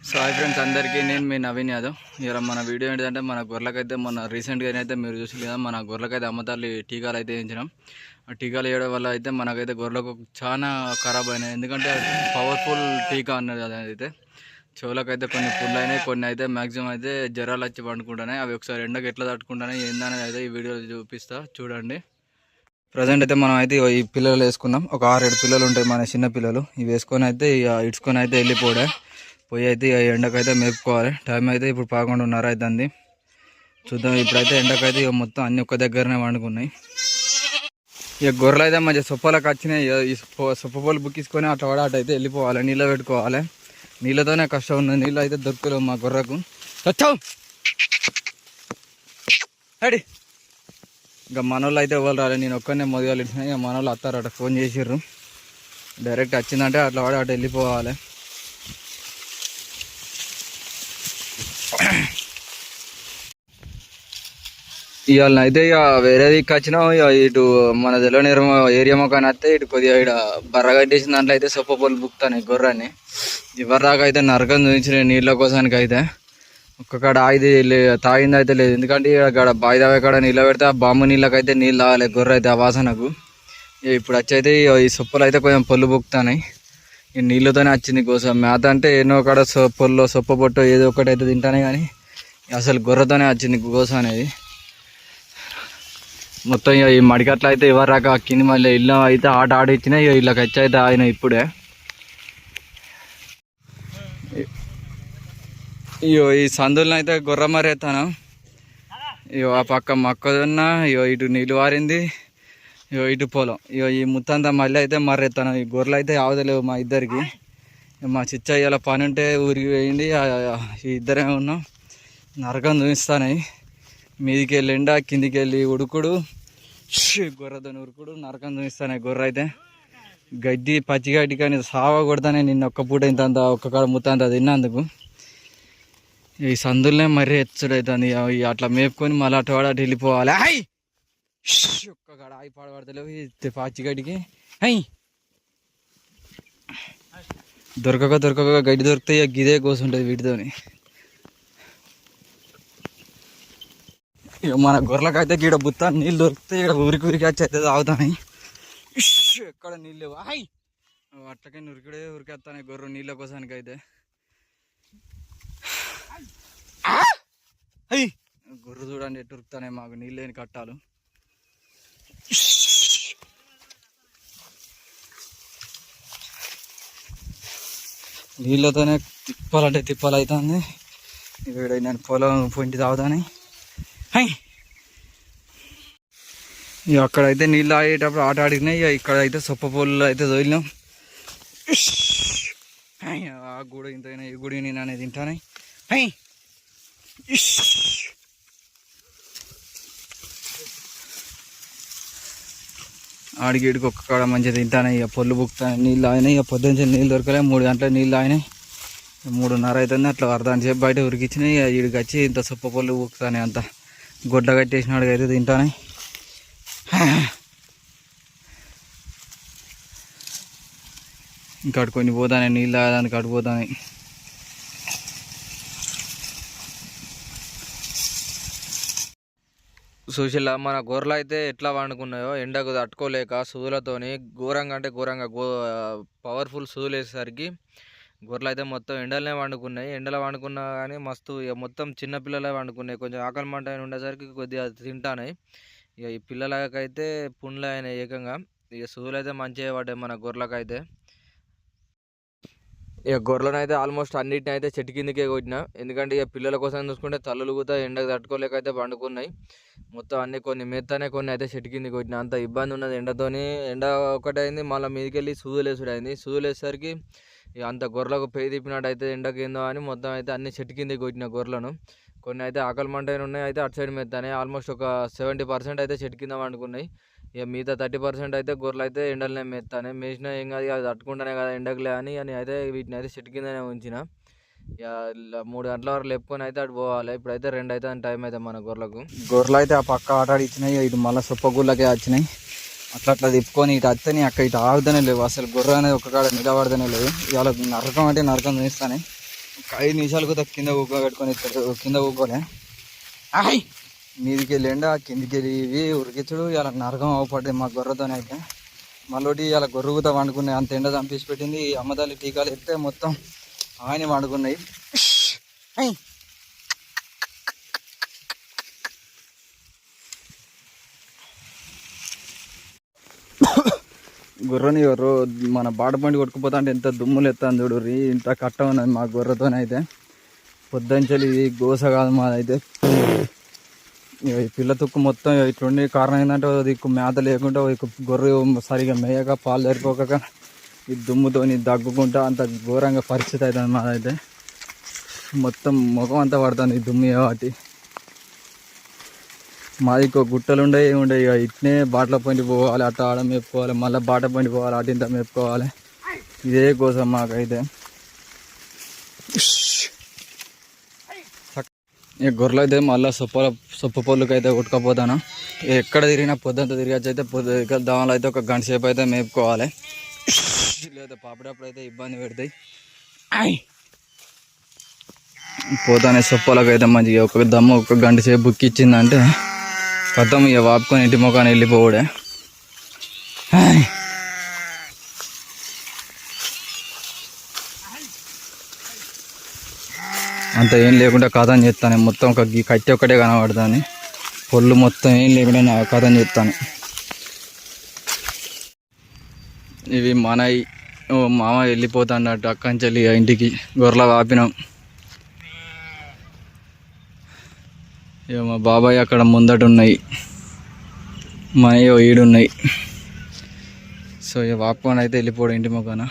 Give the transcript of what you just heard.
So hi friends అందరికీ, నేను మీ నవీన్ యాదవ్. ఇలా మన వీడియో ఏంటంటే, మన గొర్రెలకైతే మొన్న రీసెంట్గా అయితే మీరు చూసి కదా, మన గొర్రెలకైతే అమ్మతాలు టీకాలు అయితే వేయించినాం. ఆ టీకాలు వేయడం వల్ల అయితే మనకైతే గొర్రెలకు చాలా ఖరాబ్ అయినాయి. ఎందుకంటే పవర్ఫుల్ టీకా అన్నది అదైతే చెవులకైతే కొన్ని పుళ్ళు అయినాయి, కొన్ని అయితే మ్యాక్సిమం అయితే జ్వరాలు వచ్చి పండుకుంటున్నాయి. అవి ఒకసారి ఎండకు ఎట్లా తట్టుకుంటున్నాయి ఏందనేది అయితే ఈ వీడియోలో చూపిస్తా చూడండి. ప్రజెంట్ అయితే మనం అయితే ఈ పిల్లలు వేసుకున్నాం. ఒక 6-7 పిల్లలు ఉంటాయి మన చిన్న పిల్లలు. ఇవి వేసుకొని అయితే ఇడ్చుకొని అయితే వెళ్ళిపోవడే పోయి అయితే ఎండకైతే మేపుకోవాలి. టైం అయితే ఇప్పుడు 11:30 అవుతుంది. చూద్దాం. ఇప్పుడైతే ఎండకైతే మొత్తం అన్ని ఒక్క దగ్గరనే వండుకున్నాయి. ఇక గొర్రెలు అయితే మంచిగా సొప్పలకు వచ్చినాయి. ఈ సొప్ప పొలు బుక్కించుకొని అట్లా వాడ అటు అయితే వెళ్ళిపోవాలి, నీళ్ళు పెట్టుకోవాలి. నీళ్ళతోనే కష్టం ఉన్నది, నీళ్ళు అయితే దొరకలేవు మా గొర్రెకు. వచ్చావు అడి ఇంకా మనోళ్ళు అయితే ఎవరు రాలేదు, నేను ఒక్కనే మొదలు ఇచ్చిన. ఇక మనోళ్ళు వస్తారట, ఫోన్ చేసిర్రు. డైరెక్ట్ వచ్చిందంటే అట్లా వాడి అటు వెళ్ళిపోవాలి. ఇవాళ అయితే ఇక వేరే దిక్కు వచ్చినాం. ఇక ఇటు మన తెల్లని ఏరియా మొక్కని వస్తే ఇటు కొద్దిగా ఇక్కడ బర్ర కట్టేసిన దాంట్లో అయితే సొప్ప పొలు బుక్తాను గొర్రెని. ఇవరిదాకా అయితే నరకం చూపించిన నీళ్ళ కోసానికి అయితే ఒక్కకాడ ఆయిది తాగింది అయితే లేదు. ఎందుకంటే ఇక్కడ బావి దావే కాడ నీళ్ళ పెడితే ఆ బాంబు నీళ్ళకైతే నీళ్ళు తాగాలి గొర్రె అయితే ఆ వాసనకు. ఇప్పుడు వచ్చైతే ఈ సొప్పలు అయితే కొంచెం పొల్లు బుక్తాయి. ఈ నీళ్ళతోనే వచ్చింది కోసం. మేత అంటే ఎన్నో కాడ పొల్లో సొప్ప పొట్టు ఏదో ఒకటి అయితే తింటానే, కానీ అసలు గొర్రెతోనే వచ్చింది గోస అనేది. మొత్తం ఇక ఈ మడికట్ల అయితే ఎవరాక కింది మళ్ళీ ఇల్లు అయితే ఆట ఆడిచ్చినాయి. ఇక ఇళ్ళకి వచ్చి అయితే ఆయన ఇప్పుడే ఇయో ఈ సందులను అయితే గొర్రె మరేస్తాను. ఇయో ఆ పక్క మొక్కజొన్న, ఇయో ఇటు నీళ్ళు వారింది, ఇయో ఇటు పొలం, ఇయో ఈ ముత్తంతా మళ్ళీ అయితే మర్రెత్తాను. ఈ గొర్రెలు అయితే ఆవదలేవు మా ఇద్దరికి. మా చిచ్చ ఇలా పని ఉంటే ఊరికి వేయండి, ఈ ఇద్దరే ఉన్నాం. నరకం చూపిస్తాను. మీదికి వెళ్ళి ఎండ, కిందికి వెళ్ళి ఉడుకుడు, గొర్రెతో ఉరుకుడు, నరకం చూపిస్తాను. గొర్రె అయితే గడ్డి పచ్చి గడ్డి కానీ సావ కొడతానే. నిన్న ఒక్క పూట ఇంత ఒక్క కాడ ముత్తంతా తిన్నందుకు. ఈ సందులనే మరీ హెచ్చుడవుతుంది. అట్లా మేపుకొని మళ్ళీ అటు వాడు అటు వెళ్ళిపోవాలి. అయ్ ఒక్క కాడ ఆయి పాడబడతలేవు పచ్చి గడ్డికి. అయ్ దొరకక గడ్డి దొరికితే గిదే కోసుంటుంది వీటితోని. ఇక మన గొర్రెలకైతే గీడ బుత్త నీళ్ళు దొరికితే ఇక్కడ ఊరికి వచ్చి అయితే తాగుతాయి. ఎక్కడ నీళ్ళు లేవు. హాయ్ అట్లకే ఉరికిడే ఉరికేస్తాయి గొర్రె నీళ్ళ కోసానికి అయితే. అయ్యి గొర్రె చూడండి ఎటు ఉరుకుతానే, మాకు నీళ్ళు లేని కట్టాలు. నీళ్ళతోనే తిప్పాలంటే తిప్పాలు అవుతుంది. ఇక్కడ నేను పొలం పొంటి తాగుతాను. ఇక అక్కడైతే నీళ్ళు ఆగేటప్పుడు ఆట ఆడినాయి. ఇక ఇక్కడ అయితే సొప్ప పొలు అయితే తోలినాం. ఆ గుడి ఇంతైనా ఈ గుడి నేను అనేది తింటాను. ఆడిగిడికి ఒక్క కాడ మంచిగా తింటాను. ఇక పొల్లు బుక్తాయి, నీళ్ళు ఆగినాయి. ఇక పొద్దున్న నీళ్ళు దొరకలే. 3 గంటల నీళ్ళు ఆగినాయి. 3:30 అవుతుంది. అట్లా అర్ధగంట సేపు బయట ఉరికిచ్చినాయి. ఇక వీడికి వచ్చి ఇంత సొప్ప పొల్లు బుక్తానే, అంత గొడ్డ కట్టేసినాడు అయితే తింటానే. ఇంకా కొన్ని పోతానే, నీళ్ళు తాగడానికి అడిపోతాయి. సుశీల మన గొర్రెలు అయితే ఎట్లా వండుకున్నాయో, ఎండకు తట్టుకోలేక సూదులతోని ఘోరంగా అంటే ఘోరంగా పవర్ఫుల్ సూదులు వేసేసరికి గొర్రెలు అయితే మొత్తం ఎండలనే వండుకున్నాయి. ఎండలో వండుకున్నా కానీ మస్తు ఇక మొత్తం చిన్నపిల్లలే వండుకున్నాయి. కొంచెం ఆకలి మంట ఉండేసరికి కొద్దిగా తింటానాయి. ఇక ఈ పిల్లలకైతే పుండ్లు అయినాయి ఏకంగా. ఇక సూదులు అయితే మంచిగా పడ్డాయి మన గొర్రెలకైతే. ఇక గొర్రెలను అయితే ఆల్మోస్ట్ అన్నిటిని అయితే చెట్టు కిందకే కొట్టిన. ఎందుకంటే ఇక పిల్లల కోసం చూసుకుంటే తల్లులు కూడా ఎండకు తట్టుకోలేకైతే పండుకున్నాయి. మొత్తం అన్ని కొన్ని మెత్తనే కొన్ని అయితే చెట్టు కిందకి కొట్టిన. అంత ఇబ్బంది ఉన్నది ఎండతోని. ఎండ ఒకటి అయింది, మళ్ళీ మీదకి వెళ్ళి సూదులు వేసుడు అయింది. సూదులు వేసేసరికి ఇక అంత గొర్రెలకు పేయి తిప్పినట్టు అయితే ఎండకి ఏందో అని మొత్తం అయితే అన్ని చెట్టు కిందకి కొట్టిన గొర్రెలను. కొన్ని అయితే ఆకలి మంట ఉన్నాయి, అయితే అటు సైడ్ మెత్తనే. ఆల్మోస్ట్ ఒక 70% అయితే చెట్టు కింద పండుకున్నాయి. ఇక మిగతా 30% అయితే గొర్రెలు అయితే ఎండలనే మేస్తానే. మేసినా ఏం కాదు, అది తట్టుకుంటానే కదా ఎండకులే అని అయితే వీటిని అయితే చెట్టు కిందనే ఉంచిన. ఇక 3 గంటల వరకు లేపుకొని అయితే అటు పోవాలి. ఇప్పుడైతే 2 అయితే టైం అయితే మన గొర్రెలు అయితే ఆ పక్క ఆట ఆడిచ్చినాయి. ఇటు మళ్ళీ సొప్ప గుళ్ళకే వచ్చినాయి. అట్లా తిప్పుకొని ఇటు వస్తేనే అక్కడ ఇటు ఆగుతూనే లేవు. అసలు గొర్రె అనేది ఒక కాడ నిలబడతానే లేదు. ఇవాళ నరకం అంటే నరకం చూపిస్తానే. 5 నిమిషాలు కూడా కింద పెట్టుకొని కింద ఊకోలే మీదికి వెళ్ళి ఎండ కిందికి వెళ్ళి ఇవి ఉరికిచ్చుడు ఇలా నరకం అవపడ్డాయి మా గొర్రెతోనే అయితే. మళ్ళీ ఇలా గొర్రె కూడా వండుకున్నాయి, అంత ఎండ చంపేసి పెట్టింది. ఈ అమ్మదాలి టీకాలు ఎత్తే మొత్తం ఆయన వండుకున్నాయి. గొర్రెని ఎవరు మన బాటపండి కొట్టుకుపోతా అంటే ఎంత దుమ్ములు ఎత్తాను చూడు రీ, ఇంత కట్ట ఉన్నది మా గొర్రెతోనైతే. పొద్దుంచలి గోస కాదు మాదైతే. ఈ పిల్ల తుక్కు మొత్తం ఇట్లుండే కారణం ఏంటంటే దిక్కు మేత లేకుండా గొర్రె సరిగా మేయక పాలు సరిపోక ఈ దుమ్ముతోని దగ్గుకుంటా అంత ఘోరంగా పరిస్థితి అవుతుంది మాదైతే. మొత్తం ముఖం అంతా పడుతుంది ఈ దుమ్ము వాటి. మాది గుట్టలు ఉండే ఏముండే, ఇక ఇట్నే బాటల పండి పోవాలి, అట్ట ఆడ మేపుకోవాలి, మళ్ళీ బాట పండి పోవాలి, అటు ఇంత మేపుకోవాలి. ఇదే కోసం మాకైతే. ఇక గొర్రెలు అయితే మళ్ళీ సొప్ప పొల్లుకి అయితే కొట్టుకపోతాను. ఎక్కడ తిరిగినా పొద్దుంతా తిరిగచ్చు అయితే దోమలు అయితే ఒక గంట సేపు అయితే మేపుకోవాలి. లేదా పాపడప్పుడు అయితే ఇబ్బంది పెడతాయి. పోతానే సొప్పలకు అయితే మంచిగా ఒక దమ్ము ఒక గంట సేపు బుక్ ఇచ్చిందంటే కథం ఇక వాపుకొని ఇంటి ముఖాన్ని వెళ్ళిపోవడే. అంత ఏం లేకుండా కథం చేస్తాను మొత్తం. ఒక కట్టి ఒక్కటే కనబడుతుంది, పొల్లు మొత్తం ఏం లేకుండా నా కథం చేస్తాను. ఇవి మనవి మామ వెళ్ళిపోతాడట అక్కంచెల్లి ఇంటికి. గొర్రెల వాపినాం. ఇక మా బాబాయ్ అక్కడ ముందట ఉన్నాయి, మా ఈడున్నాయి. సో ఇక వాపుకొని అయితే వెళ్ళిపోవడం ఇంటి ముఖాన.